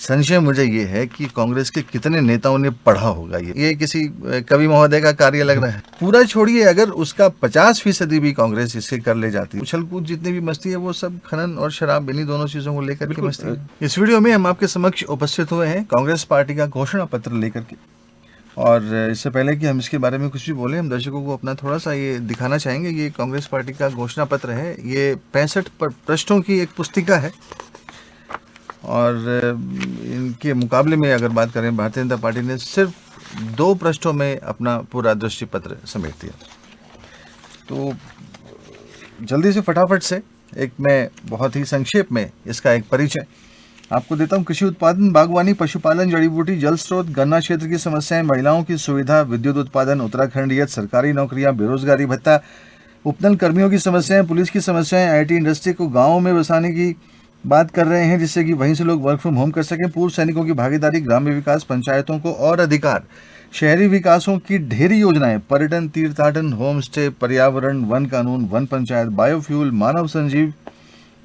संशय मुझे ये है कि कांग्रेस के कितने नेताओं ने पढ़ा होगा। ये किसी कवि महोदय का कार्य लग रहा है। पूरा छोड़िए, अगर उसका 50% भी कांग्रेस इससे कर ले जाती, उछल कूद जितनी भी मस्ती है वो सब खनन और शराब, इन्हीं दोनों चीजों को लेकर के मस्ती है। इस वीडियो में हम आपके समक्ष उपस्थित हुए हैं कांग्रेस पार्टी का घोषणा पत्र लेकर के। और इससे पहले कि हम इसके बारे में कुछ भी बोले, हम दर्शकों को अपना थोड़ा सा ये दिखाना चाहेंगे। ये कांग्रेस पार्टी का घोषणा पत्र है। ये 65 पृष्ठों की एक पुस्तिका है और इनके मुकाबले में अगर बात करें, भारतीय जनता पार्टी ने सिर्फ 2 पृष्ठों में अपना पूरा दृष्टि पत्र समेट दिया। तो जल्दी से फटाफट से एक मैं बहुत ही संक्षेप में इसका एक परिचय आपको देता हूँ। कृषि उत्पादन, बागवानी, पशुपालन, जड़ी बूटी, जल स्रोत, गन्ना क्षेत्र की समस्याएं, महिलाओं की सुविधा, विद्युत उत्पादन, उत्तराखंडियत, सरकारी नौकरियां, बेरोजगारी भत्ता, उपनल कर्मियों की समस्याएं, पुलिस की समस्याएं, आईटी इंडस्ट्री को गाँव में बसाने की बात कर रहे हैं जिससे कि वहीं से लोग वर्क फ्रॉम होम कर सकें, पूर्व सैनिकों की भागीदारी, ग्राम्य विकास, पंचायतों को और अधिकार, शहरी विकासों की ढेरी योजनाएं, पर्यटन, तीर्थाटन, होम स्टे, पर्यावरण, वन कानून, वन पंचायत, बायोफ्यूल,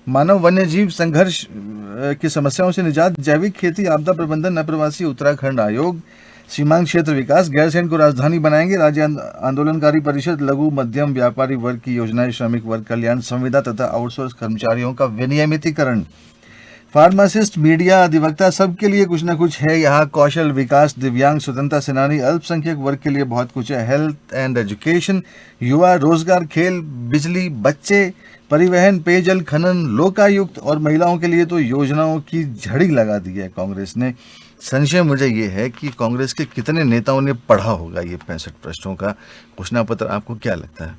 मानव वन्य जीव संघर्ष की समस्याओं से निजात, जैविक खेती, आपदा प्रबंधन, अप्रवासी उत्तराखंड आयोग, सीमांत क्षेत्र विकास, गैरसैंण को राजधानी बनाएंगे, राज्य आंदोलनकारी परिषद, लघु मध्यम व्यापारी वर्ग की योजनाएं, श्रमिक वर्ग कल्याण, संविदा तथा आउटसोर्स कर्मचारियों का विनियमितीकरण, फार्मासिस्ट, मीडिया, अधिवक्ता, सबके लिए कुछ ना कुछ है यहाँ। कौशल विकास, दिव्यांग, स्वतंत्रता सेनानी, अल्पसंख्यक वर्ग के लिए बहुत कुछ है। हेल्थ एंड एजुकेशन, युवा, रोजगार, खेल, बिजली, बच्चे, परिवहन, पेयजल, खनन, लोकायुक्त और महिलाओं के लिए तो योजनाओं की झड़ी लगा दी है कांग्रेस ने। संशय मुझे ये है कि कांग्रेस के कितने नेताओं ने पढ़ा होगा ये 65 पृष्ठों का घोषणा पत्र। आपको क्या लगता है?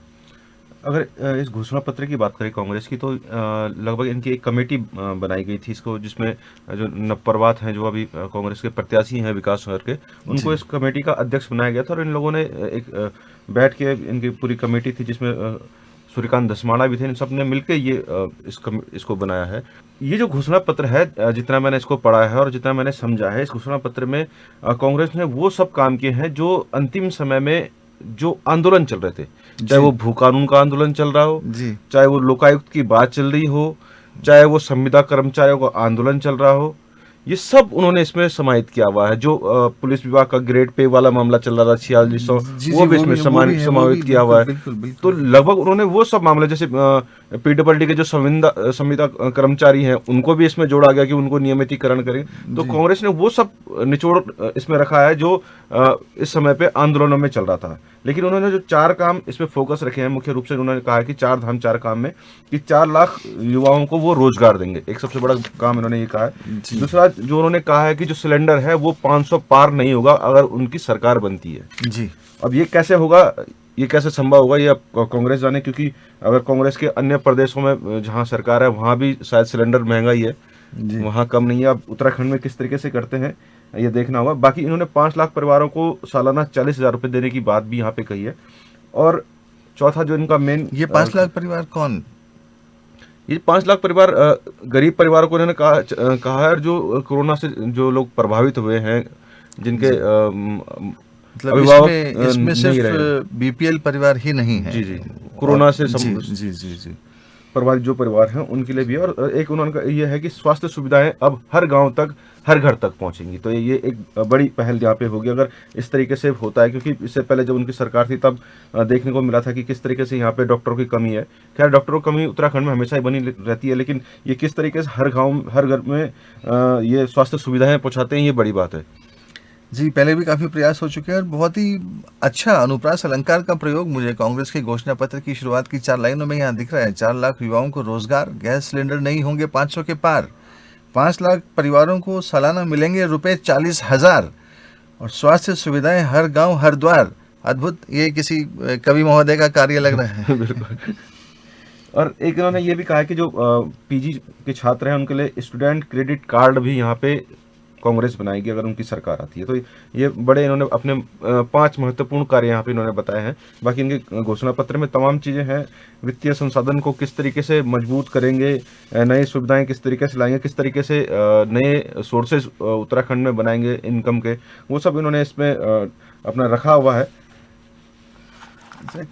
अगर इस घोषणा पत्र की बात करें कांग्रेस की, तो लगभग इनकी एक कमेटी बनाई गई थी इसको, जिसमें जो नवप्रवात हैं, जो अभी कांग्रेस के प्रत्याशी हैं विकास नगर के, उनको इस कमेटी का अध्यक्ष बनाया गया था। और इन लोगों ने एक बैठ के, इनकी पूरी कमेटी थी जिसमें सूर्यकांत धस्माना भी थे, इन सब ने मिलकर ये इसको बनाया है। ये जो घोषणा पत्र है, जितना मैंने इसको पढ़ा है और जितना मैंने समझा है, इस घोषणा पत्र में कांग्रेस ने वो सब काम किए हैं जो अंतिम समय में जो आंदोलन चल रहे थे, चाहे वो भू कानून का आंदोलन चल रहा हो, चाहे वो लोकायुक्त की बात चल रही हो, चाहे वो संविदा कर्मचारियों का आंदोलन चल रहा हो, ये सब उन्होंने इसमें समाहित किया हुआ है। जो पुलिस विभाग का ग्रेड पे वाला मामला चल रहा था 4600, वो भी इसमें समाहित किया हुआ है। तो लगभग उन्होंने वो सब मामले, जैसे पीडब्ल्यूडी के जो संविदा कर्मचारी हैं, उनको भी इसमें जोड़ा गया कि उनको नियमितीकरण करें। तो कांग्रेस ने वो सब निचोड़ इसमें रखा है जो इस समय पे आंदोलनों में चल रहा था। लेकिन उन्होंने जो 4 काम इसमें फोकस रखे हैं, मुख्य रूप से उन्होंने कहा है कि 4 धाम 4 काम में कि 4 लाख युवाओं को वो रोजगार देंगे, एक सबसे बड़ा काम इन्होंने ये कहा है। दूसरा जो उन्होंने कहा है कि जो सिलेंडर है वो 500 पार नहीं होगा अगर उनकी सरकार बनती है जी। अब ये कैसे होगा, ये कैसे संभव होगा, ये अब कांग्रेस जाने, क्योंकि अगर कांग्रेस के अन्य प्रदेशों में जहां सरकार है वहां भी शायद सिलेंडर महंगा ही है, वहां कम नहीं है। अब उत्तराखंड में किस तरीके से करते हैं ये देखना होगा। बाकी इन्होंने 5 लाख परिवारों को सालाना 40,000 रुपए देने की बात भी यहाँ पे कही है। और चौथा जो इनका मेन, ये 5 लाख परिवार कौन? ये 5 लाख परिवार गरीब परिवारों को इन्होंने कहा है, जो कोरोना से जो लोग प्रभावित हुए हैं, जिनके मतलब इसमें सिर्फ बीपीएल परिवार ही नहीं है। जी, कोरोना से जी प्रभावित जो परिवार हैं उनके लिए भी। और एक उन्होंने ये है कि स्वास्थ्य सुविधाएं अब हर गांव तक, हर घर तक पहुंचेंगी। तो ये एक बड़ी पहल यहाँ पे होगी अगर इस तरीके से होता है, क्योंकि इससे पहले जब उनकी सरकार थी तब देखने को मिला था कि किस तरीके से यहाँ पे डॉक्टरों की कमी है। खैर, डॉक्टरों की कमी उत्तराखंड में हमेशा ही बनी रहती है, लेकिन ये किस तरीके से हर गाँव, हर घर में ये स्वास्थ्य सुविधाएं पहुँचाते हैं, ये बड़ी बात है जी। पहले भी काफी प्रयास हो चुके हैं और बहुत ही अच्छा अनुप्रास अलंकार का प्रयोग मुझे कांग्रेस के घोषणा पत्र की शुरुआत की 4 लाइनों में यहाँ दिख रहा है। 4 लाख युवाओं को रोजगार, गैस सिलेंडर नहीं होंगे 500 के पार, 5 लाख परिवारों को सालाना मिलेंगे रुपए 40,000 और स्वास्थ्य सुविधाएं हर गांव हर द्वार। अद्भुत, ये किसी कवि महोदय का कार्य लग रहा है। बिल्कुल। और एक इन्होंने ये भी कहा है कि जो पीजी के छात्र हैं उनके लिए स्टूडेंट क्रेडिट कार्ड भी यहाँ पे कांग्रेस बनाएगी अगर उनकी सरकार आती है। तो ये बड़े इन्होंने अपने 5 महत्वपूर्ण कार्य यहाँ पे इन्होंने बताए हैं। बाकी इनके घोषणा पत्र में तमाम चीज़ें हैं। वित्तीय संसाधन को किस तरीके से मजबूत करेंगे, नए सुविधाएं किस तरीके से लाएंगे, किस तरीके से नए सोर्सेज उत्तराखंड में बनाएंगे इनकम के, वो सब इन्होंने इसमें अपना रखा हुआ है।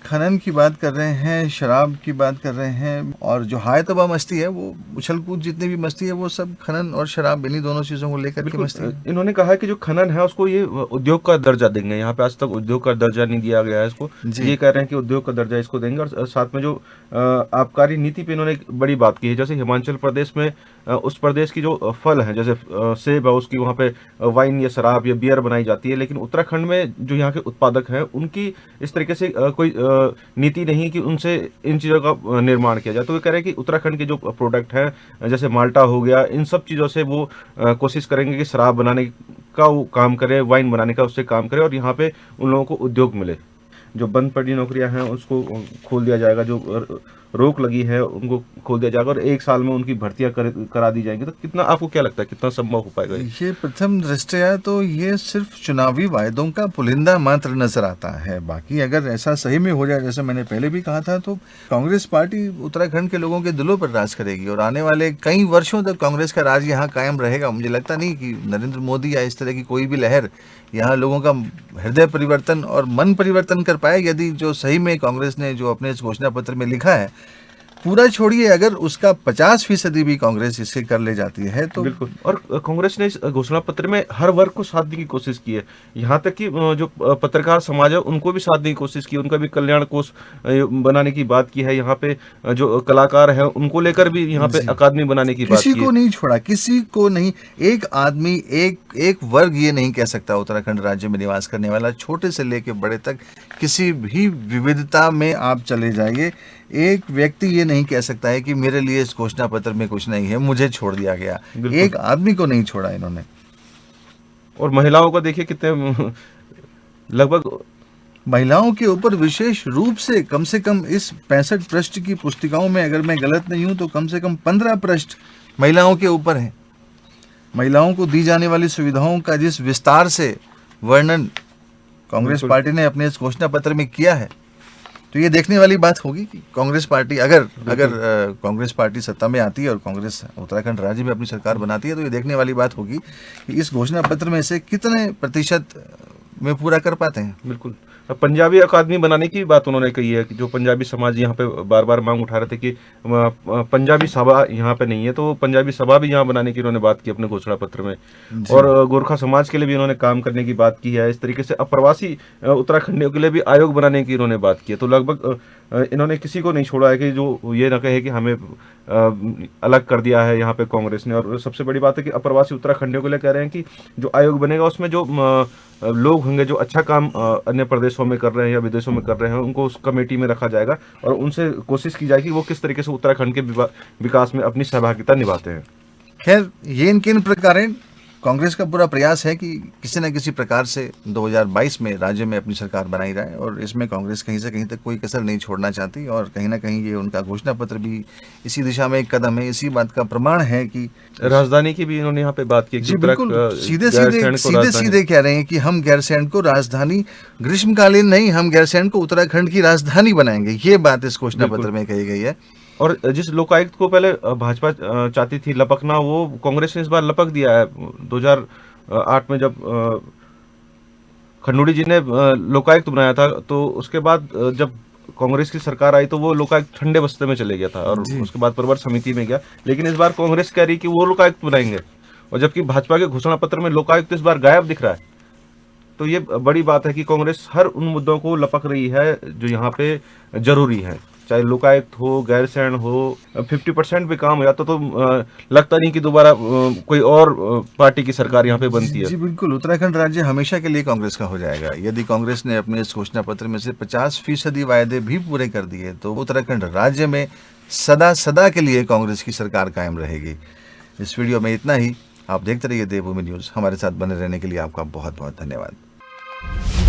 खनन की बात कर रहे हैं, शराब की बात कर रहे हैं, और जो हाय तबाह मस्ती है वो उछल कूद जितनी भी मस्ती है वो सब खनन और शराब, इन्हीं दोनों चीजों को लेकर के बिल्कुल मस्ती है। इन्होंने कहा है कि जो खनन है उसको ये उद्योग का दर्जा देंगे। यहाँ पे आज तक उद्योग का दर्जा नहीं दिया गया है इसको। जी। ये कह रहे हैं कि उद्योग का दर्जा इसको देंगे। और साथ में जो आबकारी नीति पे इन्होंने एक बड़ी बात की है। जैसे हिमाचल प्रदेश में उस प्रदेश की जो फल है, जैसे सेब है, उसकी वहाँ पे वाइन या शराब या बियर बनाई जाती है। लेकिन उत्तराखंड में जो यहाँ के उत्पादक हैं उनकी इस तरीके से कोई नीति नहीं कि उनसे इन चीज़ों का निर्माण किया जाए। तो वे कह रहे हैं कि उत्तराखंड के जो प्रोडक्ट हैं जैसे माल्टा हो गया, इन सब चीज़ों से वो कोशिश करेंगे कि शराब बनाने का वो काम करे, वाइन बनाने का उससे काम करे, और यहाँ पे उन लोगों को उद्योग मिले। जो बंद पड़ी नौकरियां हैं उसको खोल दिया जाएगा, जो रोक लगी है उनको खोल दिया जाएगा, और 1 साल में उनकी भर्तियां करा दी जाएंगी। तो कितना, आपको क्या लगता है कितना संभव हो पाएगा ये प्रथम दृष्टया तो ये सिर्फ चुनावी वायदों का पुलिंदा मात्र नजर आता है। बाकी अगर ऐसा सही में हो जाए, जैसे मैंने पहले भी कहा था, तो कांग्रेस पार्टी उत्तराखंड के लोगों के दिलों पर राज करेगी और आने वाले कई वर्षों तक कांग्रेस का राज यहाँ कायम रहेगा। मुझे लगता नहीं कि नरेंद्र मोदी या इस तरह की कोई भी लहर यहाँ लोगों का हृदय परिवर्तन और मन परिवर्तन कर पाए, यदि जो सही में कांग्रेस ने जो अपने इस घोषणा पत्र में लिखा है, पूरा छोड़िए, अगर उसका 50% भी कांग्रेस इससे कर ले जाती है तो बिल्कुल। और कांग्रेस ने इस घोषणा पत्र में हर वर्ग को साथ देने की कोशिश की है। यहाँ तक कि जो पत्रकार समाज है उनको भी साथ देने की कोशिश की, उनका भी कल्याण कोष बनाने की बात की है। यहाँ पे जो कलाकार हैं उनको लेकर भी यहाँ पे अकादमी बनाने की बात की किसी को नहीं छोड़ा, किसी को नहीं। एक आदमी, एक वर्ग ये नहीं कह सकता उत्तराखंड राज्य में निवास करने वाला, छोटे से लेके बड़े तक, किसी भी विविधता में आप चले जाइए, एक व्यक्ति ये नहीं कह सकता है कि मेरे लिए इस घोषणा पत्र में कुछ नहीं है, मुझे छोड़ दिया गया। एक आदमी को नहीं छोड़ा इन्होंने। और महिलाओं को देखिए कितने, लगभग महिलाओं के ऊपर विशेष रूप से कम इस 65 पृष्ठ की पुस्तिकाओं में, अगर मैं गलत नहीं हूं तो कम से कम 15 पृष्ठ महिलाओं के ऊपर हैं। महिलाओं को दी जाने वाली सुविधाओं का जिस विस्तार से वर्णन कांग्रेस पार्टी ने अपने इस घोषणा पत्र में किया है, तो ये देखने वाली बात होगी कि कांग्रेस पार्टी अगर कांग्रेस पार्टी सत्ता में आती है और कांग्रेस उत्तराखंड राज्य में अपनी सरकार बनाती है, तो ये देखने वाली बात होगी कि इस घोषणा पत्र में से कितने प्रतिशत में पूरा कर पाते हैं। बिल्कुल। पंजाबी अकादमी बनाने की बात उन्होंने कही है कि जो पंजाबी समाज यहाँ पे बार बार मांग उठा रहे थे कि पंजाबी सभा यहाँ पे नहीं है, तो पंजाबी सभा भी यहाँ बनाने की उन्होंने बात की अपने घोषणा पत्र में। और गोरखा समाज के लिए भी उन्होंने काम करने की बात की है। इस तरीके से अप्रवासी उत्तराखंडियों के लिए भी आयोग बनाने की उन्होंने बात की है। तो लगभग इन्होंने किसी को नहीं छोड़ा है कि जो ये ना कहे कि हमें अलग कर दिया है यहाँ पे कांग्रेस ने। और सबसे बड़ी बात है कि अप्रवासी उत्तराखंडियों के लिए कह रहे हैं कि जो आयोग बनेगा उसमें जो लोग होंगे जो अच्छा काम अन्य प्रदेशों में कर रहे हैं या विदेशों में कर रहे हैं, उनको उस कमेटी में रखा जाएगा और उनसे कोशिश की जाएगी वो किस तरीके से उत्तराखंड के विकास में अपनी सहभागिता निभाते हैं। खैर, ये इनके इन प्रकार कांग्रेस का पूरा प्रयास है कि किसी न किसी प्रकार से 2022 में राज्य में अपनी सरकार बनाई जाए, और इसमें कांग्रेस कहीं से कहीं तक कोई कसर नहीं छोड़ना चाहती। और कहीं ना कहीं ये उनका घोषणा पत्र भी इसी दिशा में एक कदम है। इसी बात का प्रमाण है कि राजधानी की भी इन्होंने यहाँ पे बात की। जी बिल्कुल, सीधे कह रहे हैं कि हम गैरसैंण को राजधानी, ग्रीष्मकालीन नहीं, हम गैरसैंण को उत्तराखंड की राजधानी बनाएंगे। ये बात इस घोषणा पत्र में कही गई है। और जिस लोकायुक्त को पहले भाजपा चाहती थी लपकना, वो कांग्रेस ने इस बार लपक दिया है। 2008 में जब खंडूड़ी जी ने लोकायुक्त बनाया था, तो उसके बाद जब कांग्रेस की सरकार आई तो वो लोकायुक्त ठंडे बस्ते में चले गया था और उसके बाद प्रवर समिति में गया। लेकिन इस बार कांग्रेस कह रही कि वो लोकायुक्त बनाएंगे, और जबकि भाजपा के घोषणा पत्र में लोकायुक्त इस बार गायब दिख रहा है। तो ये बड़ी बात है कि कांग्रेस हर उन मुद्दों को लपक रही है जो यहाँ पे जरूरी है, चाहे लोकायुक्त हो, गैरसैंण हो। 50% भी काम हो जाता तो लगता नहीं कि दोबारा कोई और पार्टी की सरकार यहाँ पे बनती है। जी बिल्कुल, उत्तराखंड राज्य हमेशा के लिए कांग्रेस का हो जाएगा। यदि कांग्रेस ने अपने इस घोषणा पत्र में से 50% वायदे भी पूरे कर दिए तो उत्तराखंड राज्य में सदा के लिए कांग्रेस की सरकार कायम रहेगी। इस वीडियो में इतना ही। आप देखते रहिए देवभूमि न्यूज़। हमारे साथ बने रहने के लिए आपका बहुत बहुत धन्यवाद।